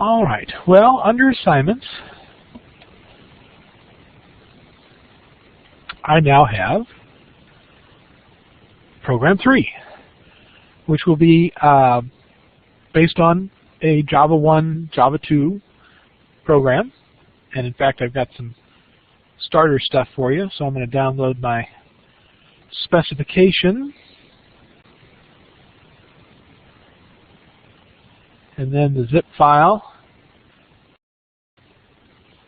All right. Well, under assignments, I now have program 3, which will be based on a Java 1, Java 2 program. And in fact, I've got some starter stuff for you, so I'm going to download my specification. And then the zip file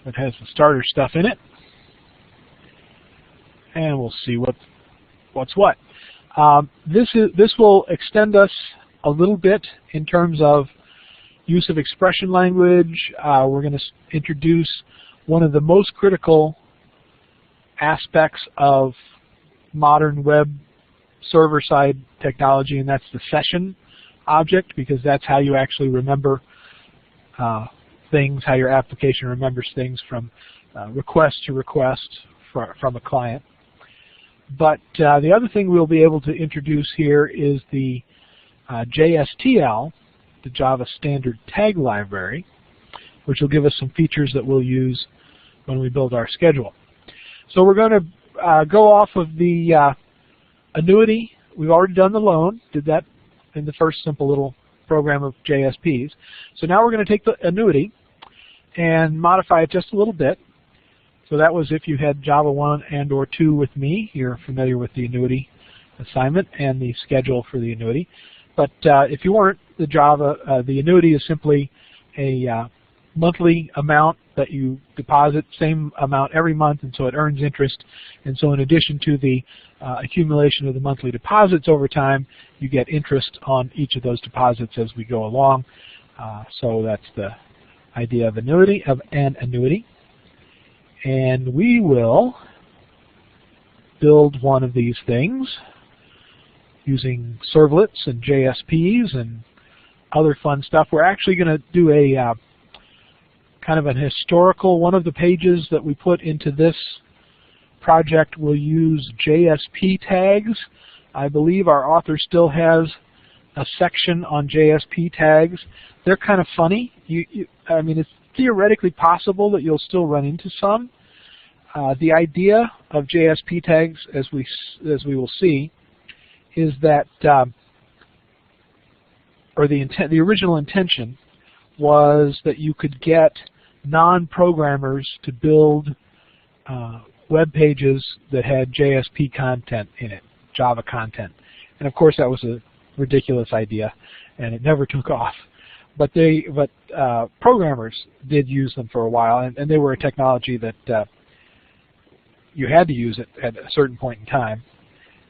that has the starter stuff in it. And we'll see what's what. This will extend us a little bit in terms of use of expression language. We're going to introduce one of the most critical aspects of modern web server-side technology, and that's the session object, because that's how you actually remember things, how your application remembers things from request to request from a client. But the other thing we'll be able to introduce here is the JSTL, the Java Standard Tag Library, which will give us some features that we'll use when we build our schedule. So we're going to go off of the annuity. We've already done the loan, did that in the first simple little program of JSPs. So now we're going to take the annuity and modify it just a little bit. So that was if you had Java 1 and or 2 with me. You're familiar with the annuity assignment and the schedule for the annuity. But if you weren't, the annuity is simply a monthly amount that you deposit, same amount every month, and so it earns interest. And so in addition to the accumulation of the monthly deposits over time, you get interest on each of those deposits as we go along. So that's the idea of an annuity. And we will build one of these things using servlets and JSPs and other fun stuff. We're actually going to do a kind of an historical. One of the pages that we put into this project will use JSP tags. I believe our author still has a section on JSP tags. They're kind of funny. I mean, it's theoretically possible that you'll still run into some. The idea of JSP tags, as we will see, is that, or the original intention was that you could get non-programmers to build web pages that had JSP content in it, Java content. And of course that was a ridiculous idea and it never took off. But programmers did use them for a while, and they were a technology that you had to use it at a certain point in time.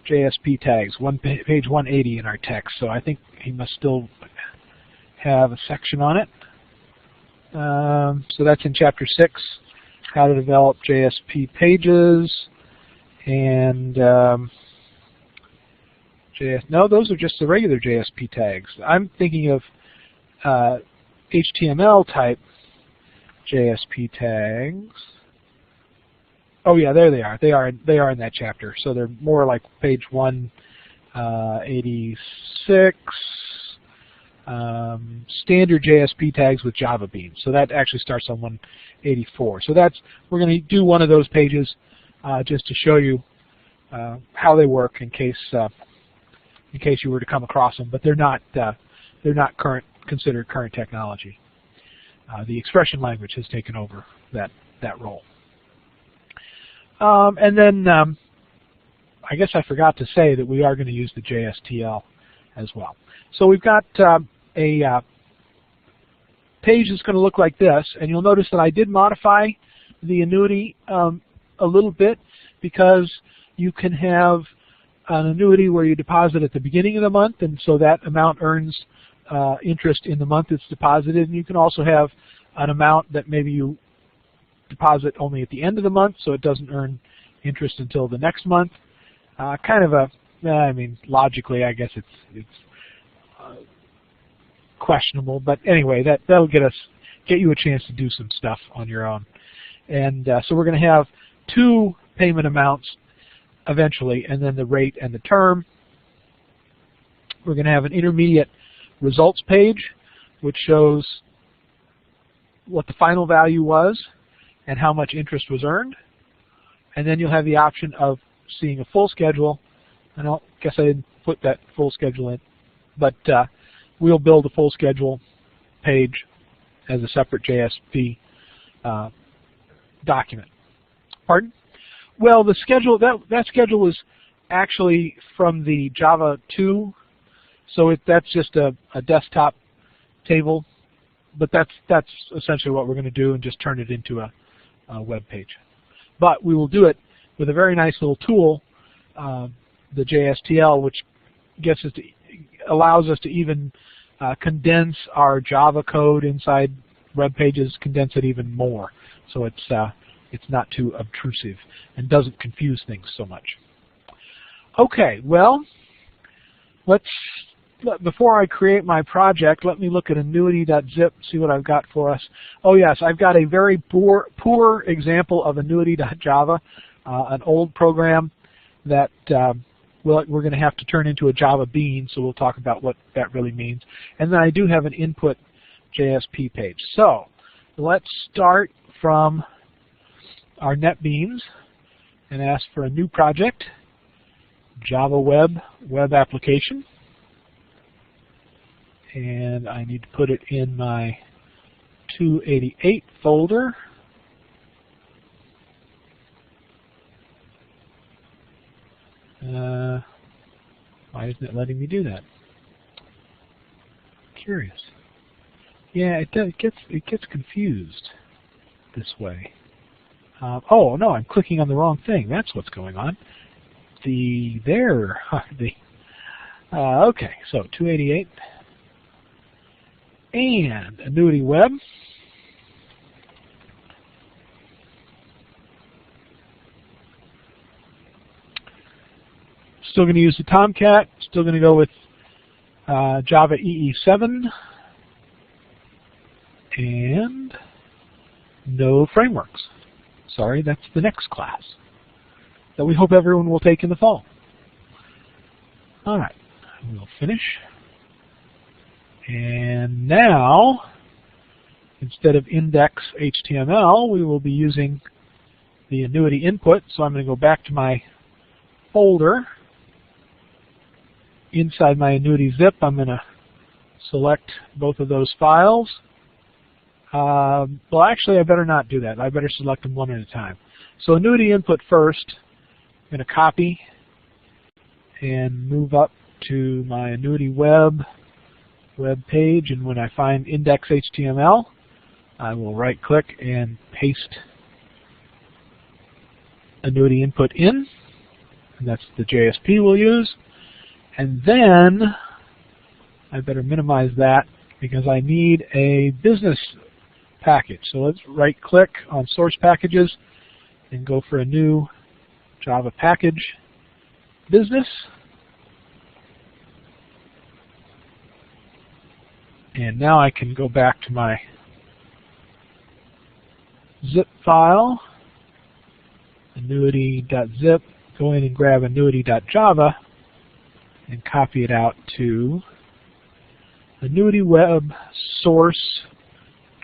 JSP tags, page 180 in our text, so I think he must still have a section on it. So that's in chapter 6, how to develop JSP pages. And no, those are just the regular JSP tags. I'm thinking of HTML type JSP tags. Oh yeah, there they are. They are in that chapter. So they're more like page 186. Standard JSP tags with Java beans. So that actually starts on 184. So we're going to do one of those pages just to show you how they work in case you were to come across them. But they're not considered current technology. The expression language has taken over that role. And then I guess I forgot to say that we are going to use the JSTL as well. So we've got a page that's going to look like this, and you'll notice that I did modify the annuity a little bit, because you can have an annuity where you deposit at the beginning of the month, and so that amount earns interest in the month it's deposited. And you can also have an amount that maybe you deposit only at the end of the month, so it doesn't earn interest until the next month. Kind of I mean, logically, I guess it's questionable, but anyway, that'll get you a chance to do some stuff on your own. And so we're going to have 2 payment amounts eventually, and then the rate and the term. We're going to have an intermediate results page, which shows what the final value was and how much interest was earned. And then you'll have the option of seeing a full schedule. I guess I didn't put that full schedule in, but we'll build a full schedule page as a separate JSP document. Pardon? Well, the schedule, that schedule is actually from the Java 2, so that's just a desktop table, but that's essentially what we're going to do, and just turn it into a web page. But we will do it with a very nice little tool, the JSTL, which allows us to even condense our Java code inside web pages, condense it even more, so it's not too obtrusive and doesn't confuse things so much. Okay, well, before I create my project, let me look at annuity.zip, see what I've got for us. Oh yes, I've got a very poor example of annuity.java, an old program that we're going to have to turn into a Java bean, so we'll talk about what that really means. And then I do have an input JSP page. So let's start from our NetBeans and ask for a new project, Java web application. And I need to put it in my 288 folder. Why isn't it letting me do that? Curious. Yeah, it gets confused this way. Oh no, I'm clicking on the wrong thing. That's what's going on. Okay, so 288 and annuity web. Still going to use the Tomcat. Still going to go with Java EE7 and no frameworks. Sorry, that's the next class that we hope everyone will take in the fall. All right, we'll finish. And now, instead of index.html, we will be using the annuity input. So I'm going to go back to my folder. Inside my annuity zip, I'm going to select both of those files. Well, actually, I better not do that. I better select them one at a time. So annuity input first. I'm going to copy and move up to my annuity web page, and when I find index.html, I will right-click and paste annuity input in, and that's the JSP we'll use. And then I better minimize that because I need a business package. So let's right-click on source packages and go for a new Java package, business. And now I can go back to my zip file, annuity.zip, go in and grab annuity.java and copy it out to annuity web source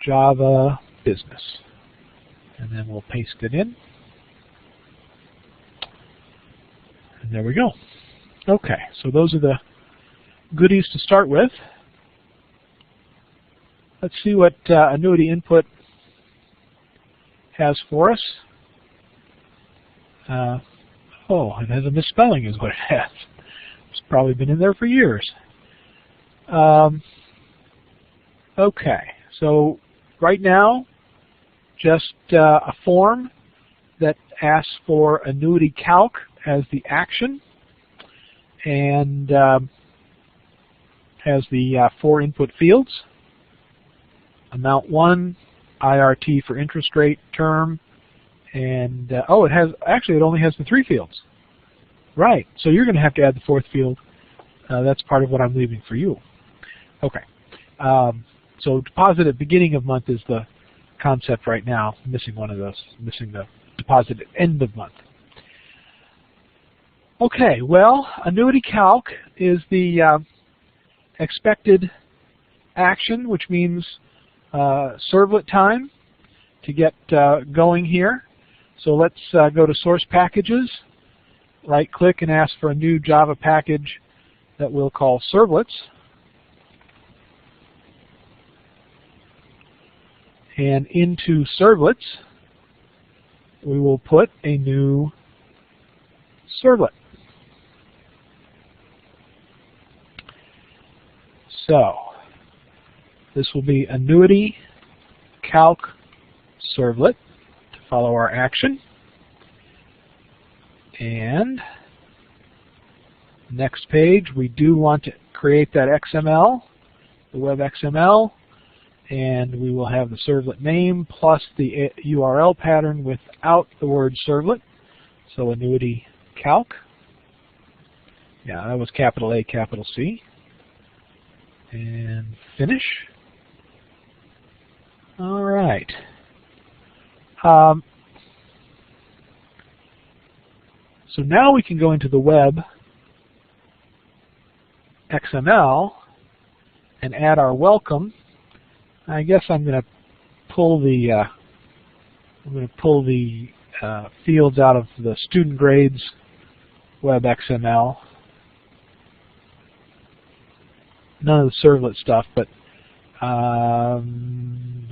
Java business. And then we'll paste it in. And there we go. Okay, so those are the goodies to start with. Let's see what annuity input has for us. Oh, it has a misspelling is what it has. It's probably been in there for years. Okay, so right now, just a form that asks for annuity calc as the action, and has the 4 input fields. Amount 1, IRT for interest rate term, and oh, it only has the 3 fields. Right, so you're going to have to add the 4th field. That's part of what I'm leaving for you. Okay, so deposit at beginning of month is the concept right now. Missing one of those, missing the deposit at end of month. Okay, well, annuity calc is the expected action, which means servlet time to get going here. So let's go to Source Packages, right-click and ask for a new Java package that we'll call servlets. And into servlets, we will put a new servlet. So this will be annuity calc servlet to follow our action. And next page, we do want to create that XML, the web XML, and we will have the servlet name plus the URL pattern without the word servlet. So annuity calc. Yeah, that was capital A, capital C. And finish. All right. So now we can go into the web XML and add our welcome. I guess I'm going to pull the fields out of the student grades web XML. None of the servlet stuff, but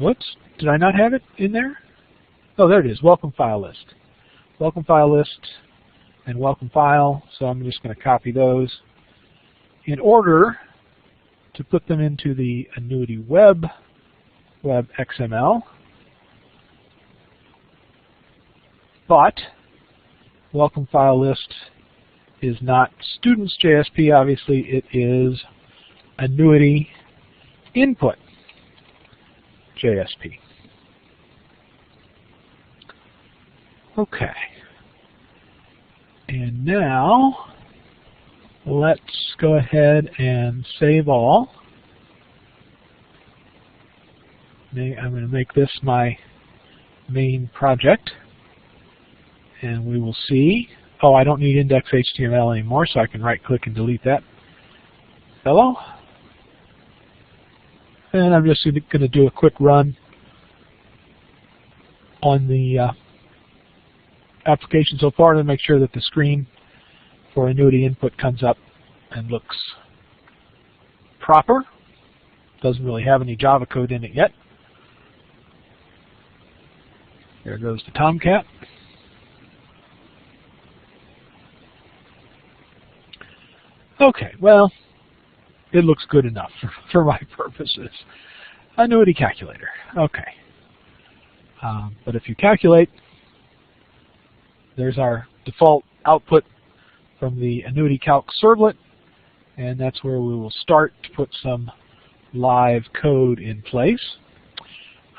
whoops, did I not have it in there? Oh, there it is. Welcome file list. Welcome file list and welcome file. So I'm just going to copy those in order to put them into the annuity web XML. But welcome file list is not students JSP, obviously it is annuity input JSP. Okay. And now let's go ahead and save all. I'm going to make this my main project, and we will see. Oh, I don't need index.html anymore, so I can right-click and delete that fellow. And I'm just going to do a quick run on the application so far to make sure that the screen for annuity input comes up and looks proper. Doesn't really have any Java code in it yet. There goes the Tomcat. Okay, well, it looks good enough for my purposes. Annuity calculator, okay. But if you calculate, there's our default output from the annuity calc servlet, and that's where we will start to put some live code in place.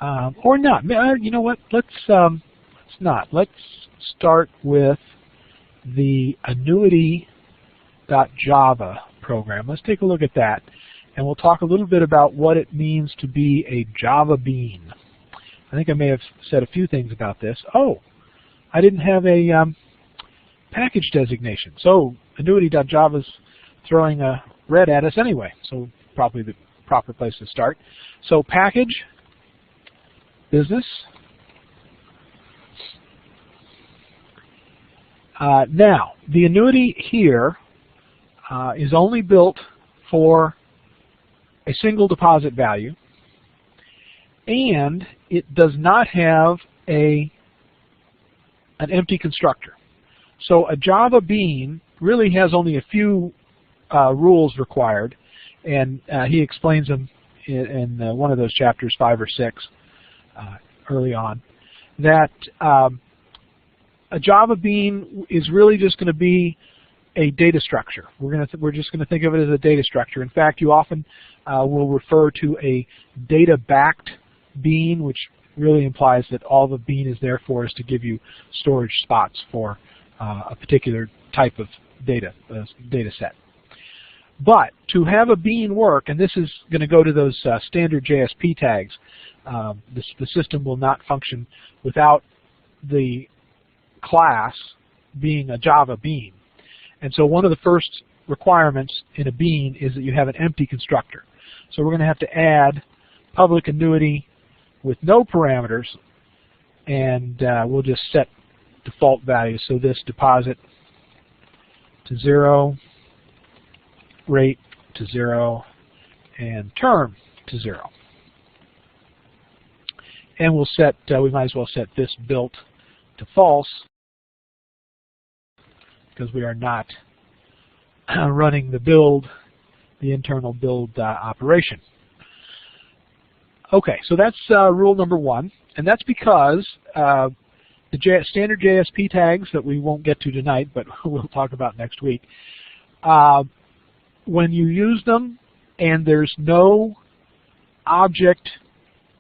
Or not. You know what? Let's not. Let's start with the annuity.java program. Let's take a look at that, and we'll talk a little bit about what it means to be a Java bean. I think I may have said a few things about this. Oh, I didn't have a package designation. So annuity.java is throwing a red at us anyway, so probably the proper place to start. So package, business. Now, the annuity here is only built for a single deposit value, and it does not have an empty constructor. So a Java bean really has only a few rules required, and he explains them in one of those chapters, 5 or 6, early on, that a Java bean is really just going to be a data structure. We're just going to think of it as a data structure. In fact, you often will refer to a data-backed bean, which really implies that all the bean is there for is to give you storage spots for a particular type of data set. But to have a bean work, and this is going to go to those standard JSP tags, the system will not function without the class being a Java bean. And so one of the first requirements in a bean is that you have an empty constructor. So we're going to have to add public annuity with no parameters, and we'll just set default values. So this deposit to 0, rate to 0, and term to 0. And we'll set, we might as well set this built to false, because we are not running the build, the internal build operation. Okay, so that's rule number 1, and that's because the standard JSP tags that we won't get to tonight, but we'll talk about next week, when you use them and there's no object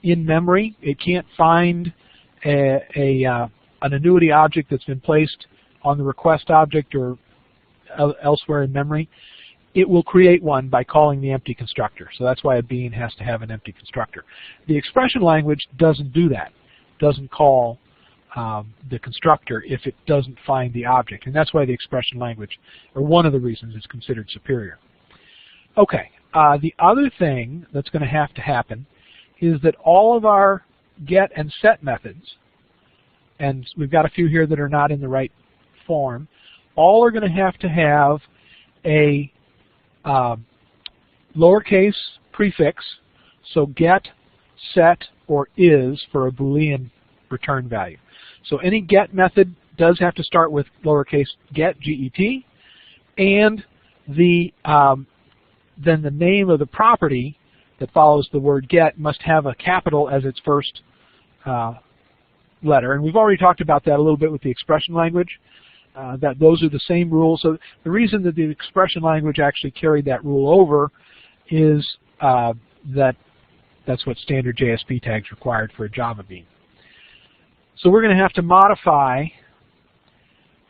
in memory, it can't find an annuity object that's been placed on the request object or elsewhere in memory, it will create one by calling the empty constructor. So that's why a bean has to have an empty constructor. The expression language doesn't do that. It doesn't call the constructor if it doesn't find the object. And that's why the expression language, or one of the reasons, is considered superior. Okay, the other thing that's going to happen is that all of our get and set methods, and we've got a few here that are not in the right form, all are going to have a lowercase prefix, so get, set, or is for a Boolean return value. So any get method does have to start with lowercase get, G-E-T, and then the name of the property that follows the word get must have a capital as its first letter. And we've already talked about that a little bit with the expression language, that those are the same rules. So the reason that the expression language actually carried that rule over is that's what standard JSP tags required for a Java bean. So we're going to have to modify,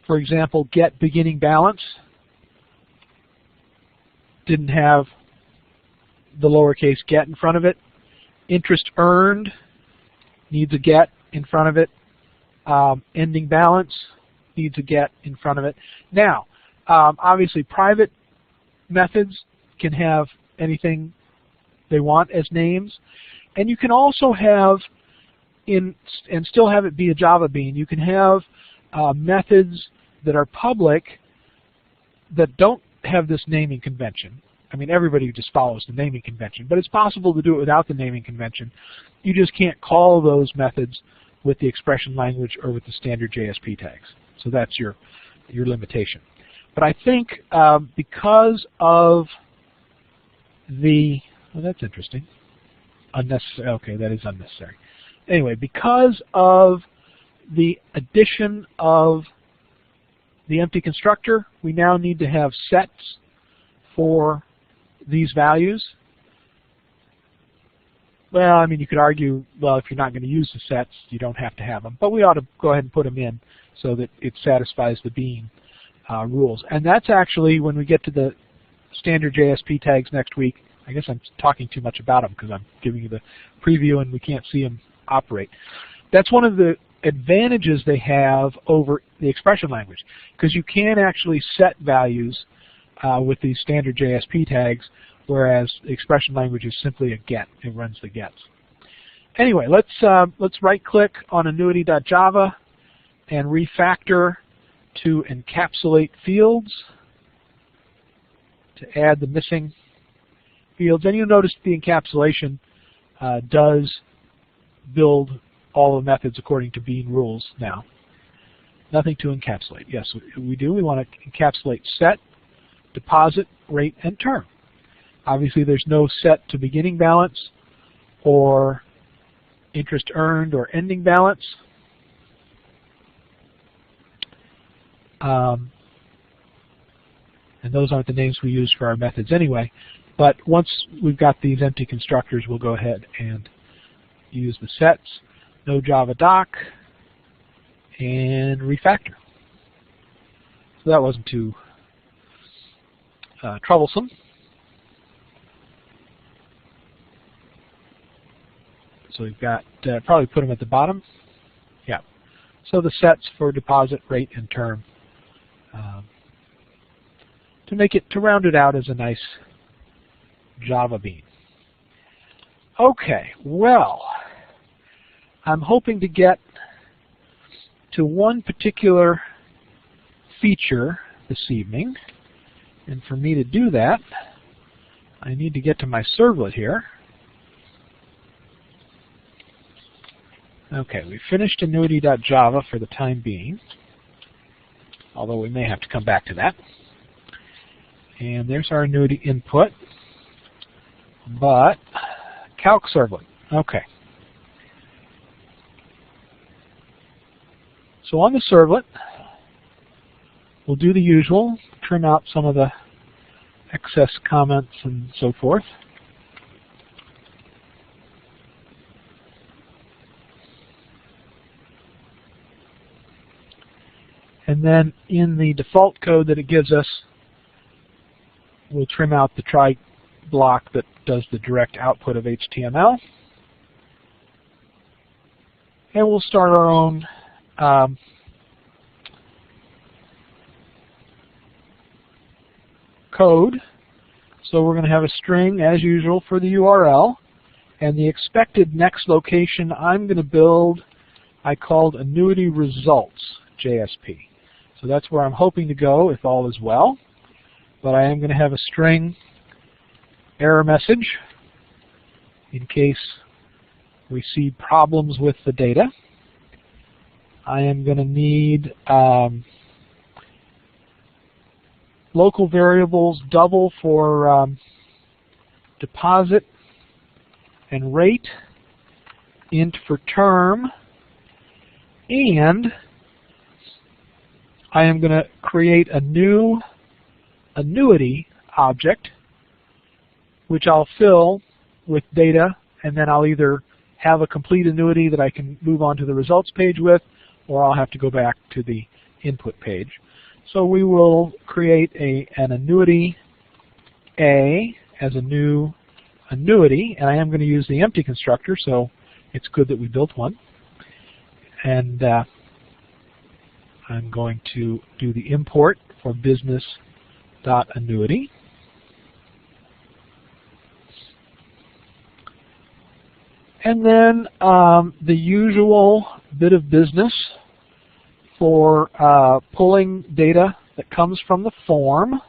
for example, get beginning balance didn't have the lowercase get in front of it. Interest earned needs a get in front of it. Ending balance needs a get in front of it. Now, obviously private methods can have anything they want as names, and you can also have and still have it be a Java bean. You can have methods that are public that don't have this naming convention. I mean, everybody just follows the naming convention, but it's possible to do it without the naming convention. You just can't call those methods with the expression language or with the standard JSP tags. So that's your limitation. But I think because of the, well, that's interesting. Unnecessary. Okay, that is unnecessary. Anyway, because of the addition of the empty constructor, we now need to have sets for these values. Well, I mean, you could argue, well, if you're not going to use the sets, you don't have to have them. But we ought to go ahead and put them in so that it satisfies the bean rules. And that's actually, when we get to the standard JSP tags next week, I guess I'm talking too much about them because I'm giving you the preview and we can't see them operate. That's one of the advantages they have over the expression language, because you can actually set values with these standard JSP tags, whereas the expression language is simply a get. It runs the gets. Anyway, let's right-click on annuity.java and refactor to encapsulate fields to add the missing fields. And you'll notice the encapsulation does build all the methods according to bean rules now. Nothing to encapsulate. Yes, we do. We want to encapsulate set, deposit, rate, and term. Obviously, there's no set to beginning balance or interest earned or ending balance. And those aren't the names we use for our methods anyway. But once we've got these empty constructors, we'll go ahead and use the sets, no Java doc, and refactor. So that wasn't too troublesome. So we've got, probably put them at the bottom. Yeah. So the sets for deposit, rate, and term to round it out as a nice Java bean. Okay, well, I'm hoping to get to one particular feature this evening. And for me to do that, I need to get to my servlet here. Okay, we finished annuity.java for the time being, although we may have to come back to that. And there's our annuity input, but calc servlet. Okay. So on the servlet, we'll do the usual, trim out some of the excess comments and so forth. And then in the default code that it gives us, we'll trim out the try block that does the direct output of HTML. And we'll start our own code. So we're going to have a string, as usual, for the URL. And the expected next location I'm going to build, I called annuity results, JSP. So that's where I'm hoping to go if all is well. But I am going to have a string error message in case we see problems with the data. I am going to need local variables double for deposit and rate, int for term, and I am going to create a new annuity object which I'll fill with data, and then I'll either have a complete annuity that I can move on to the results page with, or I'll have to go back to the input page. So we will create an annuity A as a new annuity, and I am going to use the empty constructor, so it's good that we built one. And I'm going to do the import for business.annuity. And then the usual bit of business for pulling data that comes from the form.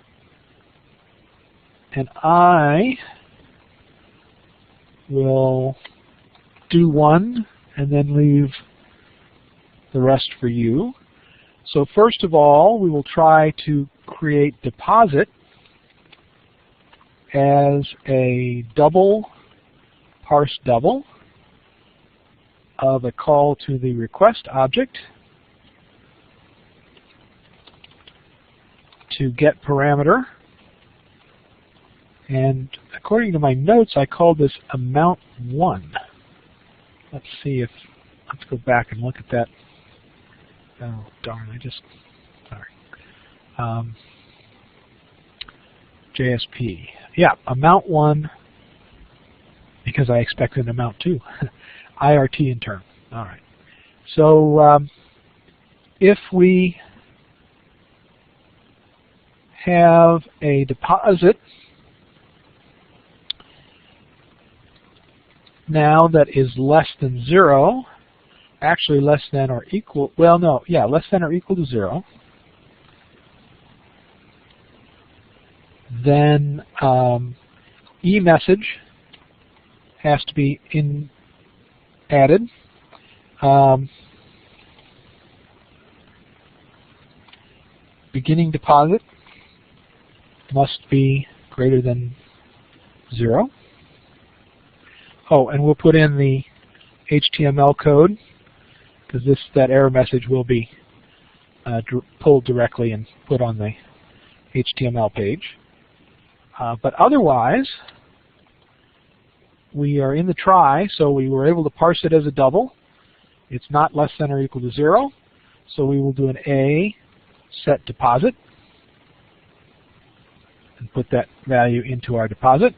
And I will do one and then leave the rest for you. So first of all, we will try to create deposit as a double, parse double of a call to the request object to get parameter. And according to my notes, I called this amount1. Let's see if, let's go back and look at that. Oh, darn, sorry. JSP. Yeah, amount1, because I expected amount2. IRT in term. All right. So if we have a deposit now that is less than 0, actually less than or equal, well, no, yeah, less than or equal to 0, then eMessage has to be added. Beginning deposit must be greater than 0. Oh, and we'll put in the HTML code, because that error message will be pulled directly and put on the HTML page. But otherwise, we are in the try, so we were able to parse it as a double. It's not less than or equal to 0, so we will do an A set deposit and put that value into our deposit.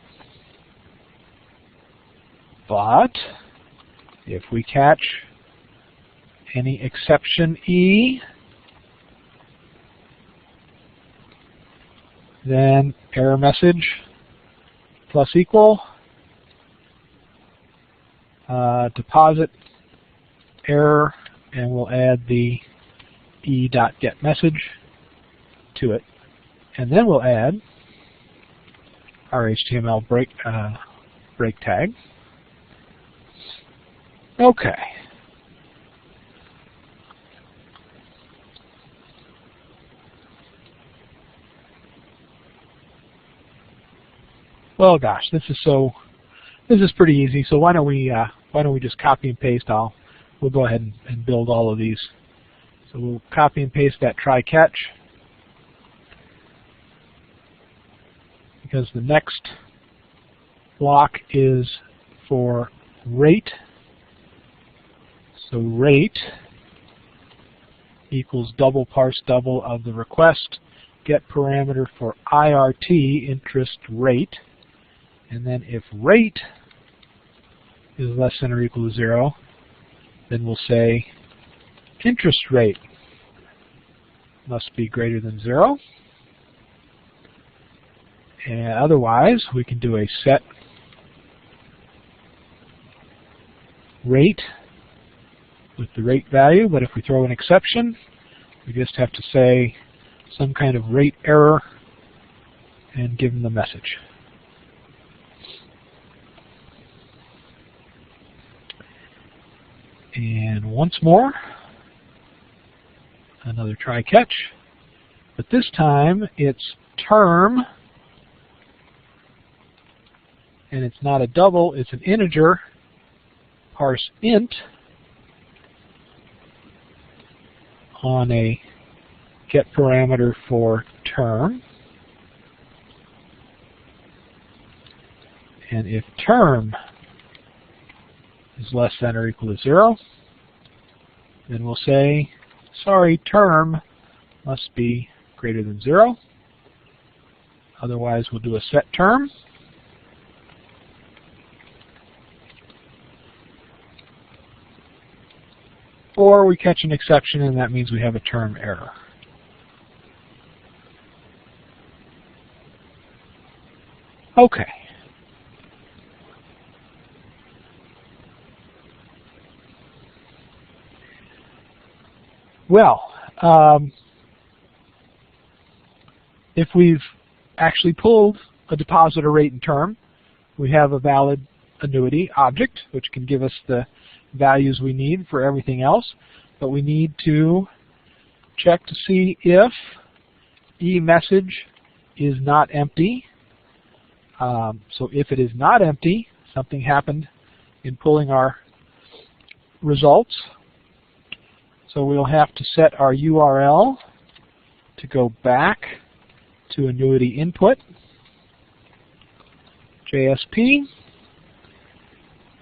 But if we catch any exception E, then error message plus equal deposit error, and we'll add the e.getMessage to it. And then we'll add our HTML break tag. Okay. Well, gosh, this is pretty easy. So why don't we just copy and paste? We'll go ahead and build all of these. So we'll copy and paste that try catch, because the next block is for rate. So rate equals double parse double of the request get parameter for IRT, interest rate. And then if rate is less than or equal to 0, then we'll say interest rate must be greater than 0. And otherwise, we can do a set rate with the rate value, but if we throw an exception, we just have to say some kind of rate error and give them the message. And once more, another try catch, but this time it's term, and it's not a double, it's an integer, parse int on a get parameter for term. And if term is less than or equal to 0, then we'll say, sorry, term must be greater than 0. Otherwise, we'll do a set term. Or we catch an exception, and that means we have a term error. Okay. Well, if we've actually pulled a depositor rate and term, we have a valid annuity object, which can give us the values we need for everything else. But we need to check to see if eMessage is not empty. So if it is not empty, something happened in pulling our results. So we'll have to set our URL to go back to annuity input, JSP,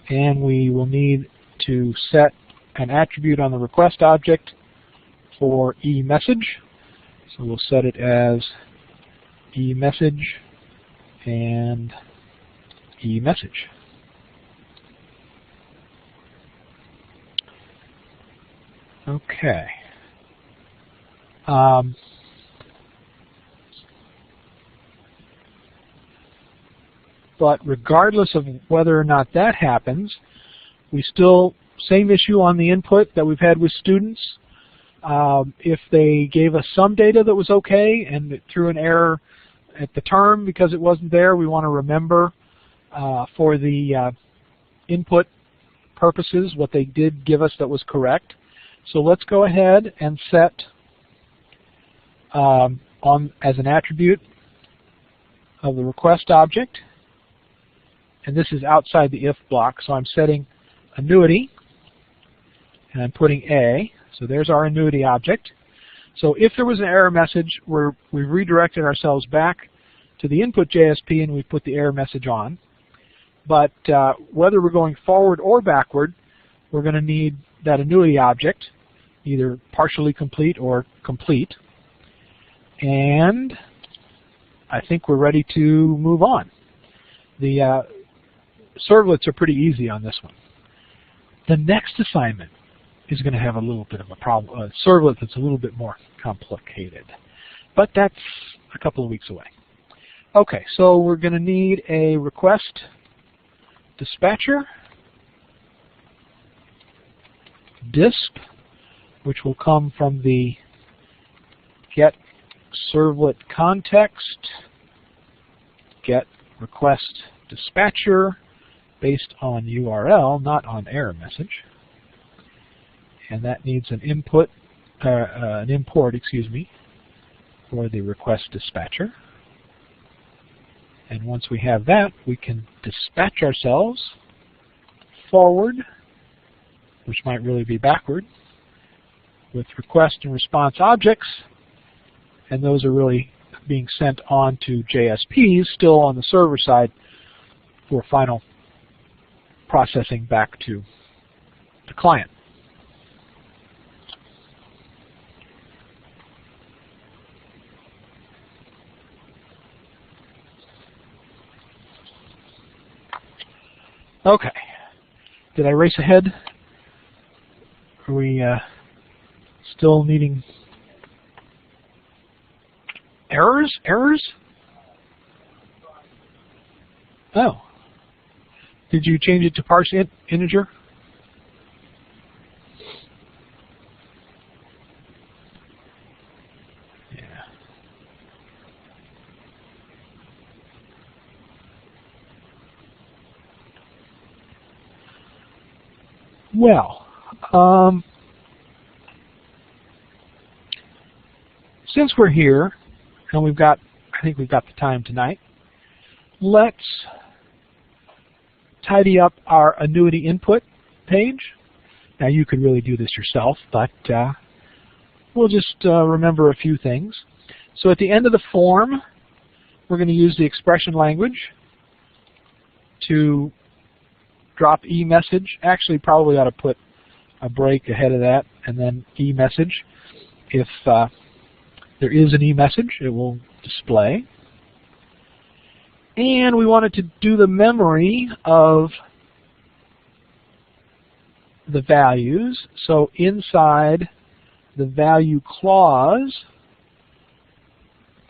and we will need to set an attribute on the request object for eMessage. So we'll set it as eMessage and eMessage. Okay. But regardless of whether or not that happens, we still, same issue on the input that we've had with students. If they gave us some data that was okay and it threw an error at the term because it wasn't there, we want to remember for the input purposes what they did give us that was correct. So let's go ahead and set as an attribute of the request object, and this is outside the if block, so I'm setting annuity, and I'm putting A. So there's our annuity object. So if there was an error message, we've redirected ourselves back to the input JSP and we put the error message on. But whether we're going forward or backward, we're going to need that annuity object, either partially complete or complete. And I think we're ready to move on. The servlets are pretty easy on this one. The next assignment is going to have a little bit of a problem, a servlet that's a little bit more complicated. But that's a couple of weeks away. Okay, so we're going to need a request dispatcher. disk, which will come from the get servlet context, get request dispatcher based on URL, not on error message. And that needs an import, excuse me, for the request dispatcher. And once we have that, we can dispatch ourselves forward, which might really be backward, with request and response objects, and those are really being sent on to JSPs, still on the server side, for final processing back to the client. Okay. Did I race ahead? Are we still needing errors? Errors? Oh. Did you change it to parse integer? Yeah. Well, since we're here, and I think we've got the time tonight, let's tidy up our annuity input page. Now you could really do this yourself, but we'll just remember a few things. So at the end of the form, we're going to use the expression language to drop eMessage. Actually, probably ought to put a break ahead of that, and then eMessage. If there is an eMessage, it will display. And we wanted to do the memory of the values. So inside the value clause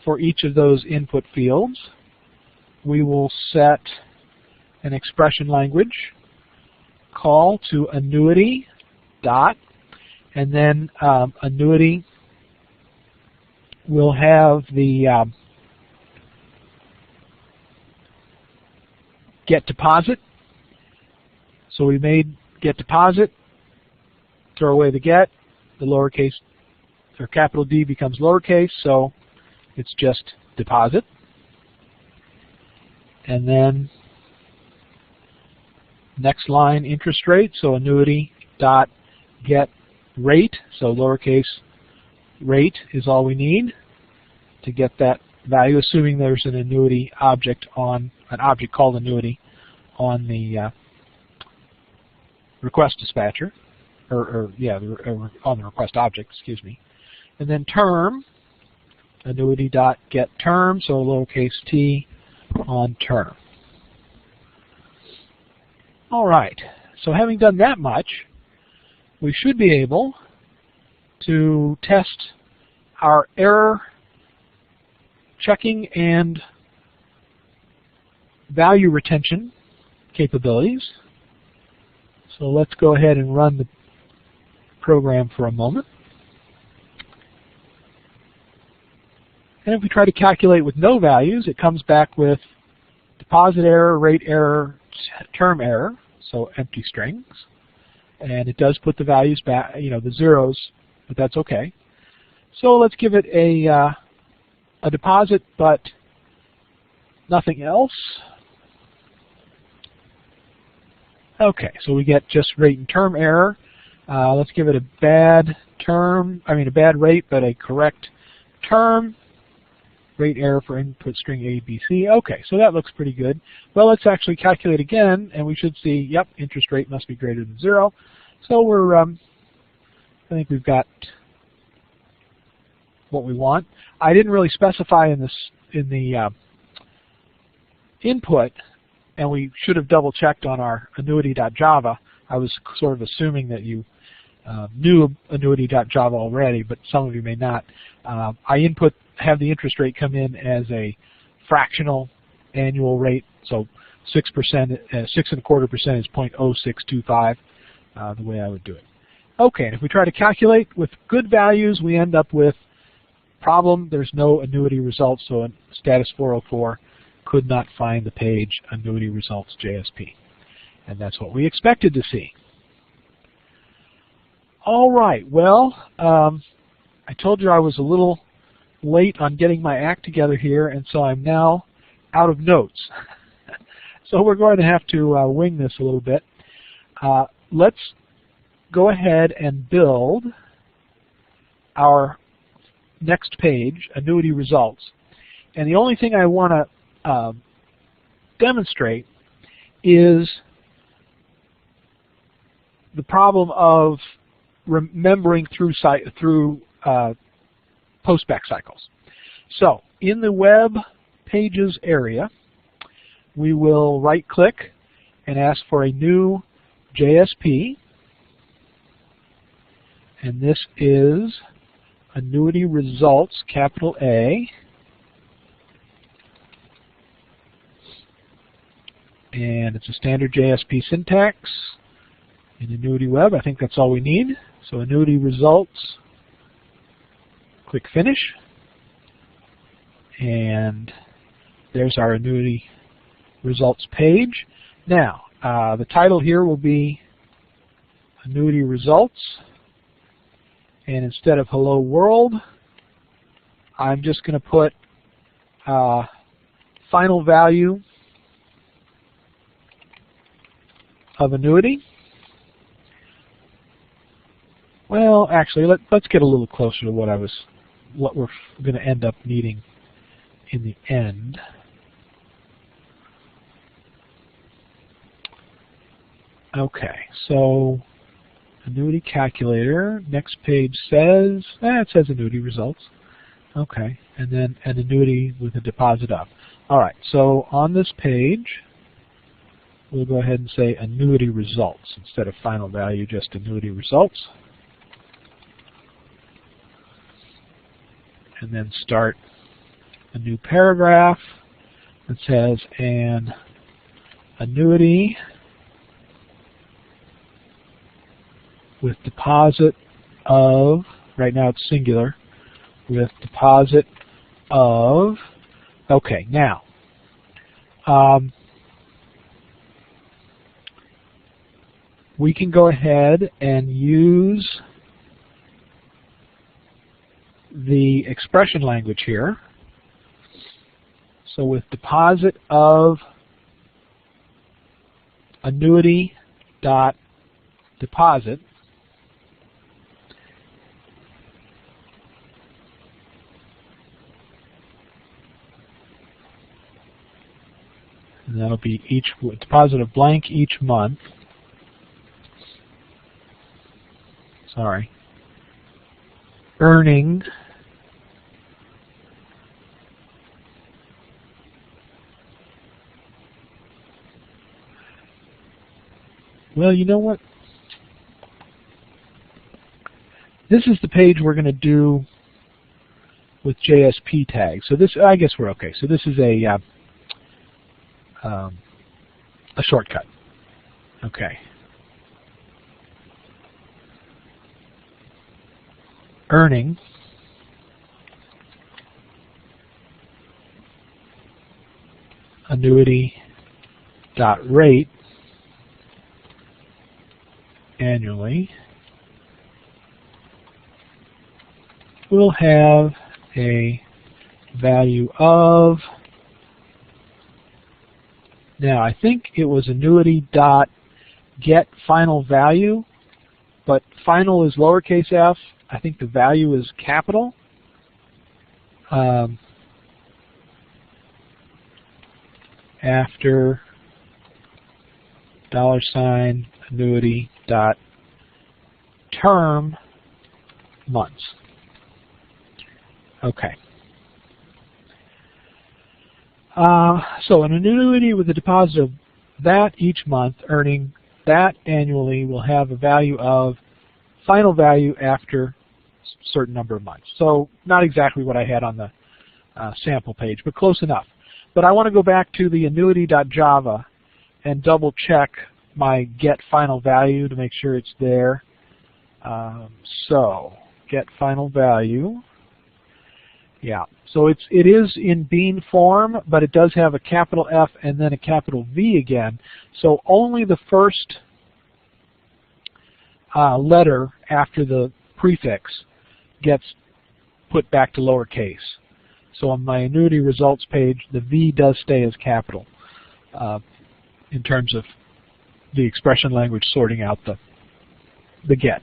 for each of those input fields, we will set an expression language call to annuity dot, and then annuity will have the get deposit. So we made get deposit, throw away the get, the lowercase or capital D becomes lowercase, so it's just deposit. And then next line, interest rate, so annuity dot get rate, so lowercase rate is all we need to get that value, assuming there's an annuity object on, an object called annuity on the request dispatcher, on the request object, excuse me. And then term, annuity dot get term, so lowercase t on term. All right, so having done that much, we should be able to test our error checking and value retention capabilities. So let's go ahead and run the program for a moment. And if we try to calculate with no values, it comes back with deposit error, rate error, term error, so empty strings. And it does put the values back, the zeros, but that's okay. So let's give it a deposit, but nothing else. Okay, so we get just rate and term error. Let's give it a bad rate, but a correct term. Rate error for input string A, B, C. Okay, so that looks pretty good. Well, let's actually calculate again, and we should see, yep, interest rate must be greater than 0. So we're, I think we've got what we want. I didn't really specify in the input, and we should have double checked on our annuity.java. I was sort of assuming that you knew annuity.java already, but some of you may not. I have the interest rate come in as a fractional annual rate, so 6%, 6.25% is 0.0625, the way I would do it. Okay, and if we try to calculate with good values, we end up with problem, there's no annuity results, so in status 404 could not find the page annuity results JSP. And that's what we expected to see. All right, well, I told you I was a little late on getting my act together here, and so I'm now out of notes. So we're going to have to wing this a little bit. Let's go ahead and build our next page, annuity results. And the only thing I want to demonstrate is the problem of remembering through post-back cycles. So in the web pages area, we will right-click and ask for a new JSP. And this is annuity results, capital A. And it's a standard JSP syntax in Annuity Web. I think that's all we need. So annuity results, click Finish. And there's our annuity results page. Now, the title here will be Annuity Results. And instead of Hello World, I'm just going to put final value of annuity. Well, actually, let's get a little closer to what we're going to end up needing in the end. Okay, so annuity calculator, next page says, it says annuity results. Okay, and then an annuity with a deposit of. All right, so on this page, we'll go ahead and say annuity results instead of final value, just annuity results. And then start a new paragraph that says an annuity with deposit of, right now it's singular, with deposit of, okay, now, we can go ahead and use the expression language here. So with deposit of annuity dot deposit, and that'll be each deposit of blank each month. Sorry. Earning well, you know what? This is the page we're going to do with JSP tags. So this, I guess we're okay. So this is a shortcut. Okay. Earning annuity dot rate annually will have a value of, now I think it was annuity dot get final value, but final is lowercase f. I think the value is capital. After $ annuity dot term months. Okay. So an annuity with a deposit of that each month, earning that annually, will have a value of final value after a certain number of months. So not exactly what I had on the sample page, but close enough. But I want to go back to the So get final value. Yeah, so it is in bean form, but it does have a capital F and then a capital V again. So only the first letter after the prefix gets put back to lowercase. So on my annuity results page, the V does stay as capital in terms of the expression language sorting out the get.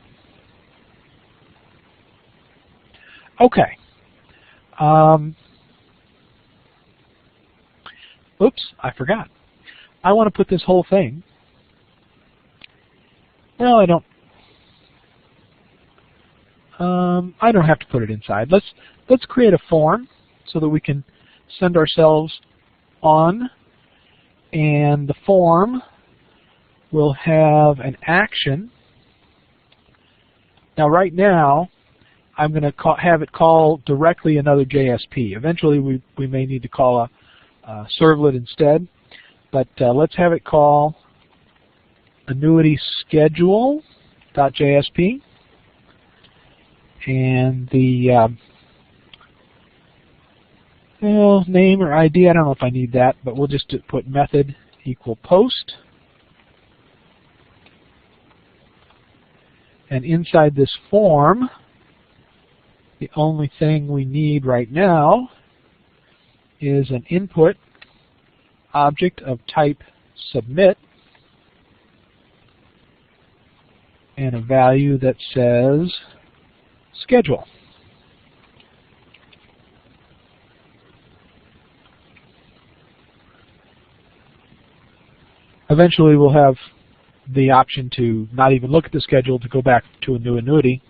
Okay. Oops, I forgot. I want to put this whole thing. Well, I don't have to put it inside. Let's create a form so that we can send ourselves on, and the form will have an action. Now, right now, I'm going to have it call directly another JSP. Eventually, we may need to call a servlet instead, but let's have it call annuity schedule.jsp, and the name or ID, I don't know if I need that, but we'll just put method equal post. And inside this form, the only thing we need right now is an input object of type submit and a value that says schedule. Eventually we'll have the option to not even look at the schedule, to go back to a new annuity.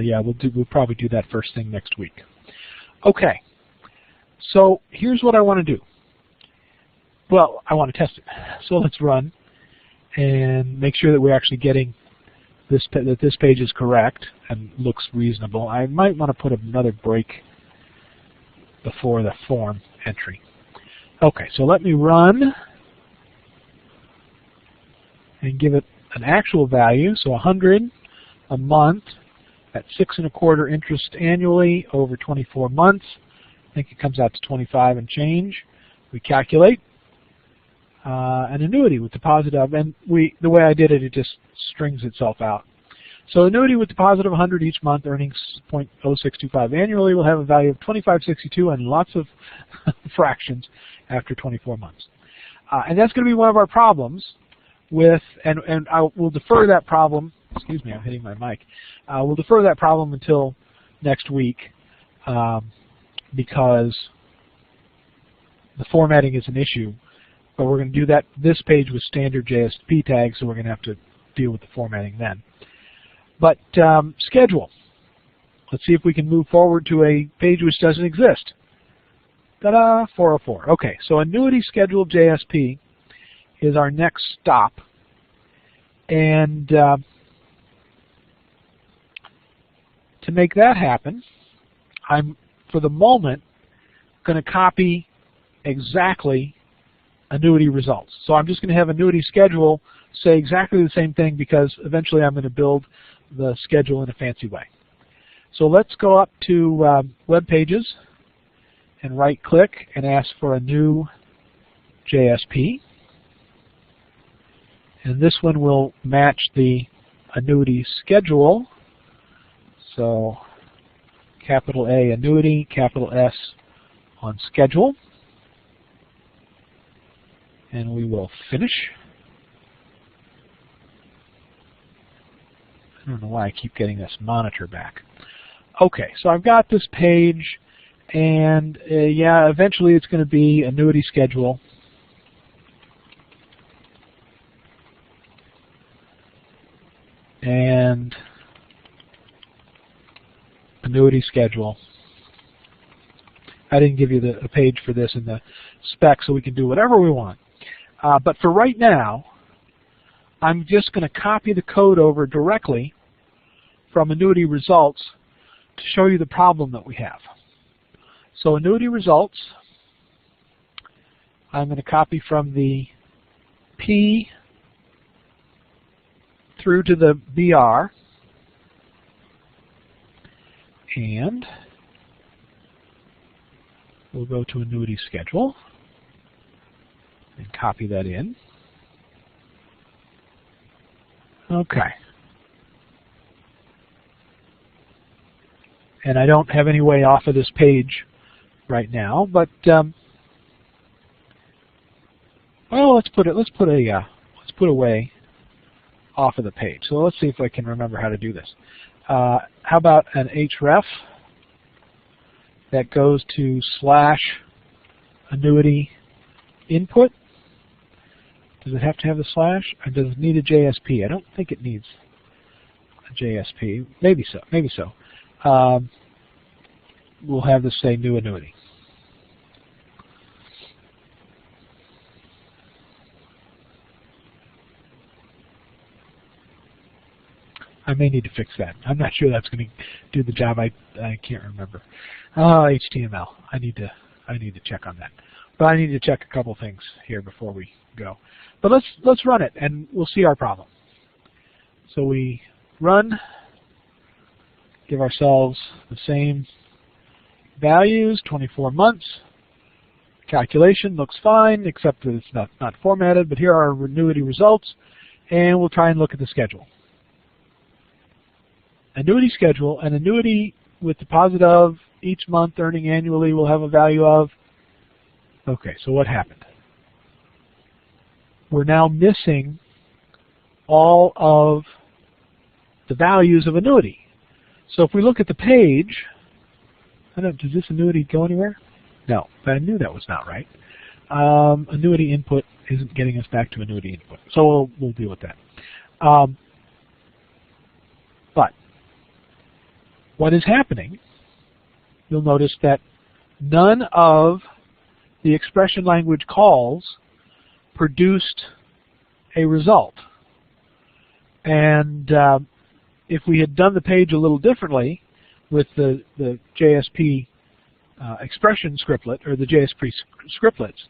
Yeah, we'll probably do that first thing next week. Okay, so here's what I want to do. Well, I want to test it. So let's run and make sure that we're actually getting this, that this page is correct and looks reasonable. I might want to put another break before the form entry. Okay, so let me run and give it an actual value, so 100 a month at 6 1/4 interest annually over 24 months. I think it comes out to 25 and change. We calculate an annuity with deposit of, and the way I did it, it just strings itself out. So annuity with deposit of 100 each month, earnings 0.0625 annually, will have a value of 2562 and lots of fractions after 24 months. And that's going to be one of our problems with, and I will defer that problem. Excuse me, I'm hitting my mic. We'll defer that problem until next week because the formatting is an issue. But we're going to do that this page with standard JSP tags, so we're going to have to deal with the formatting then. But schedule. Let's see if we can move forward to a page which doesn't exist. Ta-da! 404. Okay, so annuity schedule JSP is our next stop. And to make that happen, I'm, for the moment, going to copy exactly annuity results. So I'm just going to have annuity schedule say exactly the same thing, because eventually I'm going to build the schedule in a fancy way. So let's go up to Web Pages and right-click and ask for a new JSP. And this one will match the annuity schedule. So capital A annuity, capital S on schedule. And we will finish. I don't know why I keep getting this monitor back. Okay, so I've got this page, and yeah, eventually it's going to be annuity schedule. And annuity schedule. I didn't give you a page for this in the spec, so we can do whatever we want. But for right now, I'm just going to copy the code over directly from annuity results to show you the problem that we have. So annuity results, I'm going to copy from the P through to the BR, and we'll go to annuity schedule and copy that in. Okay. And I don't have any way off of this page right now, but well, let's put a way off of the page. So let's see if I can remember how to do this. How about an href that goes to /annuity input? Does it have to have the slash, or does it need a JSP? I don't think it needs a JSP. Maybe so. Maybe so. We'll have this say new annuity. I may need to fix that. I'm not sure that's going to do the job. I can't remember. HTML. I need to check on that. But I need to check a couple things here before we go. But let's run it and we'll see our problem. So we run, give ourselves the same values, 24 months. Calculation looks fine, except that it's not formatted. But here are our annuity results, and we'll try and look at the schedule. Annuity schedule, an annuity with deposit of each month earning annually will have a value of. Okay, so what happened? We're now missing all of the values of annuity. So if we look at the page, I don't know, does this annuity go anywhere? No, but I knew that was not right. Annuity input isn't getting us back to annuity input, so we'll deal with that. But what is happening, you'll notice that none of the expression language calls produced a result. And if we had done the page a little differently with the JSP expression scriptlet, or the JSP scriptlets,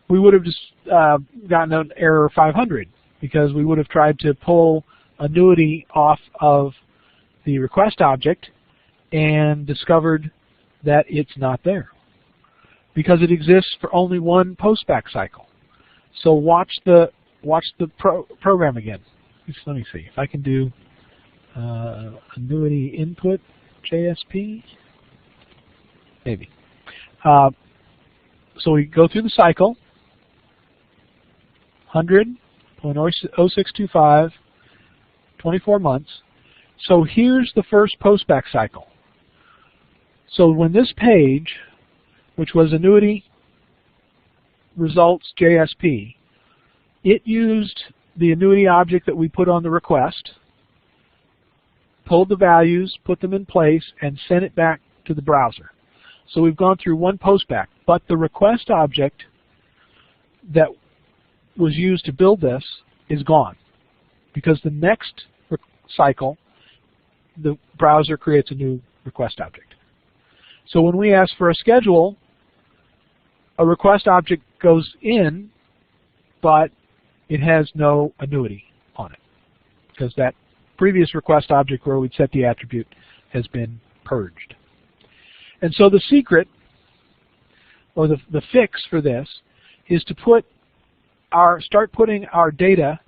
we would have just gotten an error 500, because we would have tried to pull annuity off of the request object and discovered that it's not there, because it exists for only one postback cycle. So watch the program again. Let me see if I can do annuity input JSP. Maybe. So we go through the cycle. 100.0625, 24 months. So here's the first postback cycle. So when this page, which was annuity results JSP, it used the annuity object that we put on the request, pulled the values, put them in place, and sent it back to the browser. So we've gone through one postback, but the request object that was used to build this is gone, because the next cycle, the browser creates a new request object. So when we ask for a schedule, a request object goes in, but it has no annuity on it, because that previous request object where we'd set the attribute has been purged. And so the secret, or the fix for this, is to start putting our data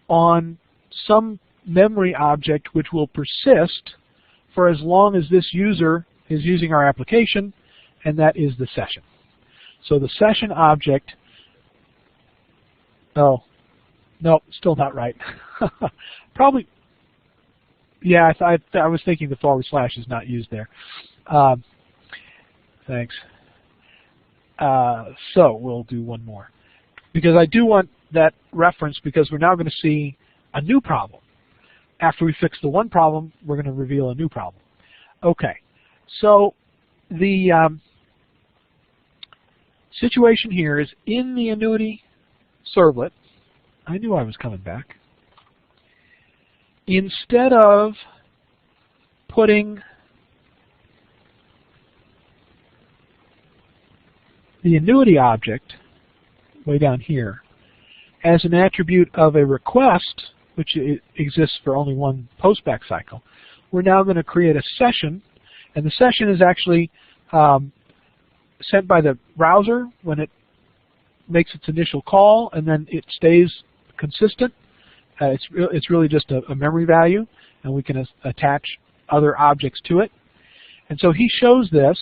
on some memory object which will persist for as long as this user is using our application, and that is the session. So the session object, oh, no, still not right. Probably, yeah, I was thinking the / is not used there. Thanks. So we'll do one more, because I do want that reference, because we're now going to see a new problem. After we fix the one problem, we're going to reveal a new problem. Okay, so the situation here is in the annuity servlet. I knew I was coming back. Instead of putting the annuity object, way down here, as an attribute of a request, which exists for only one postback cycle, we're now going to create a session, and the session is actually sent by the browser when it makes its initial call, and then it stays consistent. It's really just a memory value, and we can attach other objects to it. And so he shows this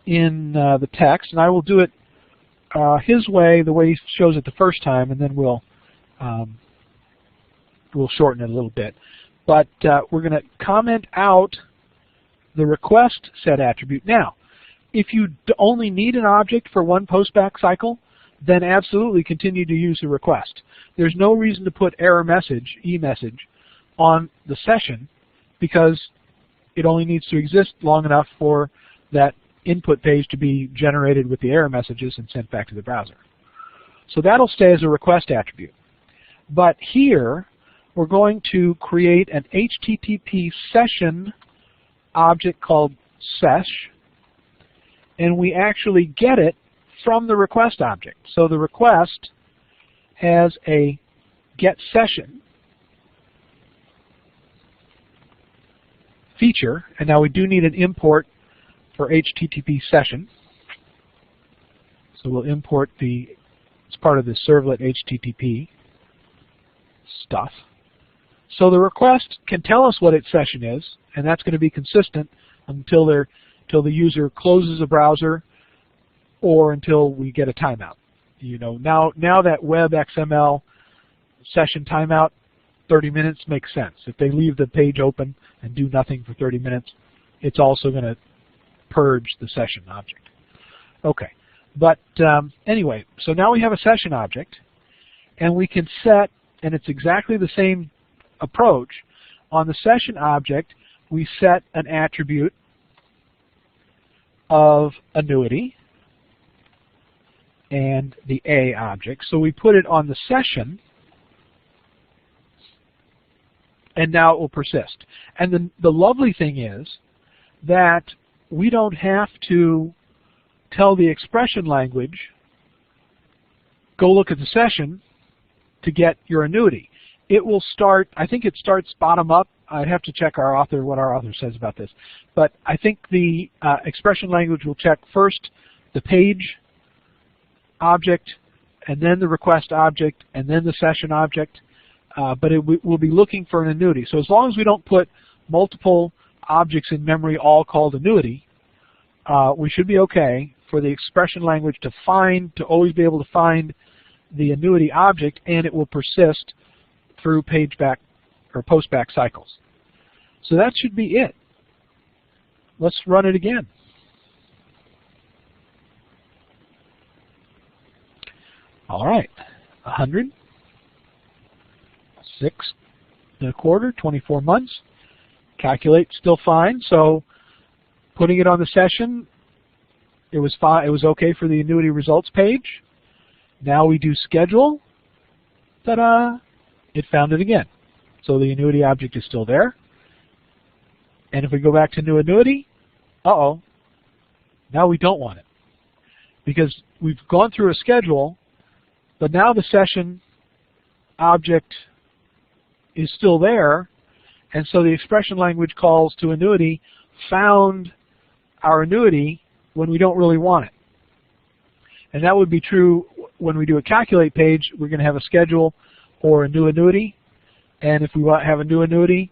in the text, and I will do it his way, the way he shows it the first time, and then we'll shorten it a little bit. But we're going to comment out the request set attribute. Now, if you only need an object for one postback cycle, then absolutely continue to use the request. There's no reason to put error message, eMessage, on the session because it only needs to exist long enough for that input page to be generated with the error messages and sent back to the browser. So that'll stay as a request attribute. But here, we're going to create an HTTP session object called sesh, and we actually get it from the request object. So the request has a get session feature, and now we do need an import for HTTP session. So we'll import it's part of the servlet HTTP stuff. So the request can tell us what its session is, and that's going to be consistent until the user closes a browser or until we get a timeout. You know, now that web XML session timeout, 30 minutes makes sense. If they leave the page open and do nothing for 30 minutes, it's also going to purge the session object. Okay, but anyway, so now we have a session object, and we can set, and it's exactly the same approach. On the session object, we set an attribute of annuity and the A object. So we put it on the session, and now it will persist. And the lovely thing is that we don't have to tell the expression language, go look at the session to get your annuity. It will start, I think it starts bottom up. I'd have to check our author, what our author says about this. But I think the expression language will check first the page object, and then the request object, and then the session object. But we'll be looking for an annuity. So as long as we don't put multiple objects in memory all called annuity, we should be okay for the expression language to always be able to find the annuity object, and it will persist through pageback or postback cycles. So that should be it. Let's run it again. All right, 100, 6 1/4, 24 months. Calculate still fine. So putting it on the session, it was fine. It was okay for the annuity results page. Now we do schedule. Ta-da! It found it again. So the annuity object is still there. And if we go back to new annuity, uh-oh, now we don't want it. Because we've gone through a schedule, but now the session object is still there, and so the expression language calls to annuity found our annuity when we don't really want it. And that would be true when we do a calculate page. We're going to have a schedule or a new annuity, and if we want to have a new annuity,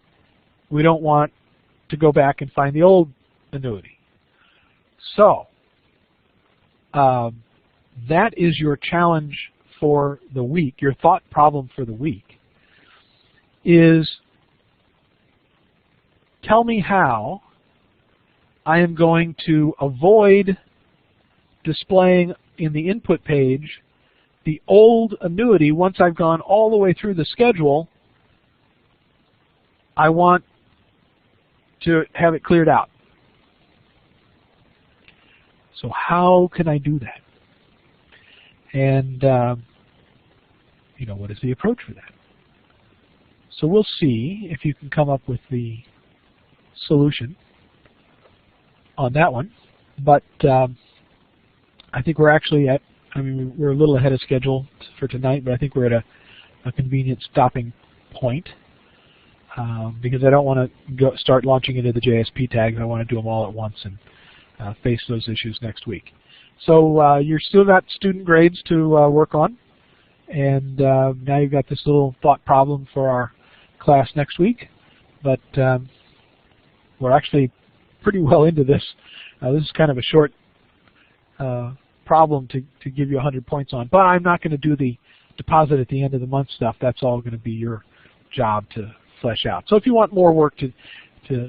we don't want to go back and find the old annuity. So that is your challenge for the week. Your thought problem for the week is, tell me how I am going to avoid displaying in the input page the old annuity. Once I've gone all the way through the schedule, I want to have it cleared out. So how can I do that? And you know, what is the approach for that? So we'll see if you can come up with the solution on that one. But I think we're actually at, I mean, we're a little ahead of schedule for tonight, but I think we're at a convenient stopping point because I don't want to start launching into the JSP tags. I want to do them all at once and face those issues next week. So you've still got student grades to work on, and now you've got this little thought problem for our class next week, but we're actually pretty well into this. This is kind of a short problem to give you 100 points on, but I'm not going to do the deposit at the end of the month stuff. That's all going to be your job to flesh out. So if you want more work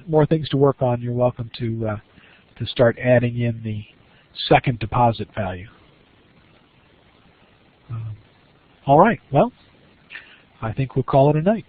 more things to work on, you're welcome to start adding in the second deposit value. All right, well, I think we'll call it a night.